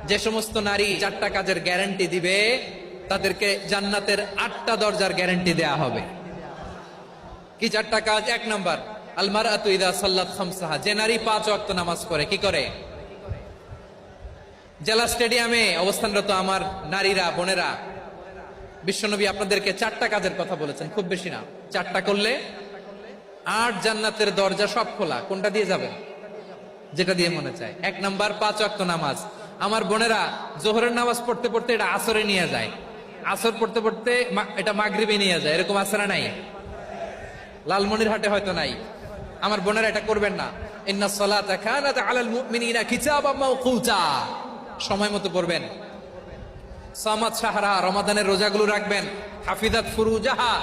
যে সমস্ত নারী 4টা কাজের গ্যারান্টি দিবে তাদেরকে জান্নাতের 8টা দরজার গ্যারান্টি দেয়া হবে। কি 4টা কাজ? 1 নাম্বার, আল মারআতু ইযা সাল্লাত খামসাহা, যে নারী 5 ওয়াক্ত নামাজ পড়ে। কি করে? জেলা স্টেডিয়ামে অবস্থানরত আমার নারীরা, বোনেরা, বিশ্বনবী আপনাদেরকে 4টা কাজের কথা বলেছেন, খুব বেশি না। 4টা করলে 8 জান্নাতের দরজা সব খোলা। কোনটা দিয়ে যাবে? যেটা দিয়ে মনে চায়। 1 নাম্বার 5 ওয়াক্ত নামাজ। আমার বোনেরা জোহরের নামাজ পড়তে পড়তে এটা আসরে নিয়ে যায়, আসর পড়তে পড়তে এটা মাগরিবে নিয়ে যায়। এরকম আসরা নাই? লালমনিরহাটে হয়তো নাই। আমার বোনেরা এটা করবেন না। ইন্নাস সালাতা কানাত আলাল মুমিনিনা কিতাবাম মাওকুতা, সময় মতো পড়বেন। সামাত শাহরা, রমাদানের রোজাগুলো রাখবেন। হাফিজাত ফুরুজাহা,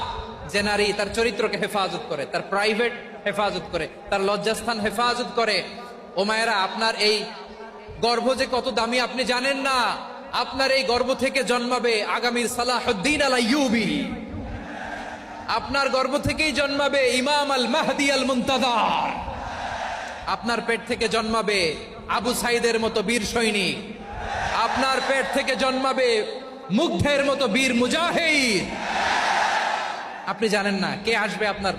যে নারী তার চরিত্রকে হেফাজত করে, তার প্রাইভেট হেফাজত করে, তার লজ্জাস্থান হেফাজত করে। ও মায়েরা, আপনার এই গর্ভ যে কত দামি আপনি জানেন না। আপনার এই গর্ভ থেকে জন্মাবে আগামীর সালাহুদ্দিন আল আইয়ুবী। আপনার গর্ভ থেকেই জন্মাবে ইমাম আল মাহদি আল মুনতাজার। আপনার পেট থেকে জন্মাবে আবু সাইদের মতো বীর সৈনিক। আপনার পেট থেকে জন্মাবে মুগ্ধের মতো বীর মুজাহিদ। আপনি জানেন না কে আসবে আপনার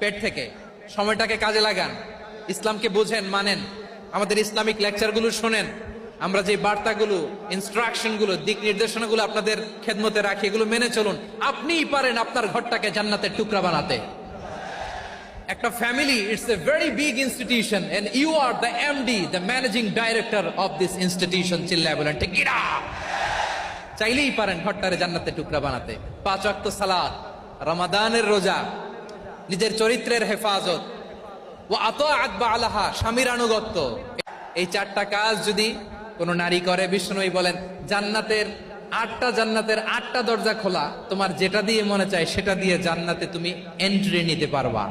পেট থেকে। সময়টাকে কাজে লাগান, ইসলামকে বোঝেন, মানেন, আমাদের ইসলামিক লেকচারগুলো শোনেন। আমরা যে বার্তাগুলো, ইনস্ট্রাকশনগুলো, দিক নির্দেশনাগুলো আপনাদের খেদমতে রাখি, এগুলো মেনে চলুন। আপনিই পারেন আপনার ঘরটাকে জান্নাতের টুকরা বানাতে। একটা family, it's a very big institution and you are the MD, the managing director of this institution. চিল্লায় বলেন ঠিক কিনা? চাইলেই পারেন ঘরটারে জান্নাতের টুকরা বানাতে। 5 ওয়াক্ত সালাত, রমাদানের রোজা, নিজের চরিত্রের হেফাজত, ওয়া আতাআত বালাহা, স্বামীর আনুগত্য। এই 4টা কাজ যদি কোন নারী করে, বিষ্ণুই বলেন জান্নাতের 8টা দরজা খোলা। তোমার যেটা দিয়ে মনে চায় সেটা দিয়ে জান্নাতে তুমি এন্ট্রি নিতে পারবা।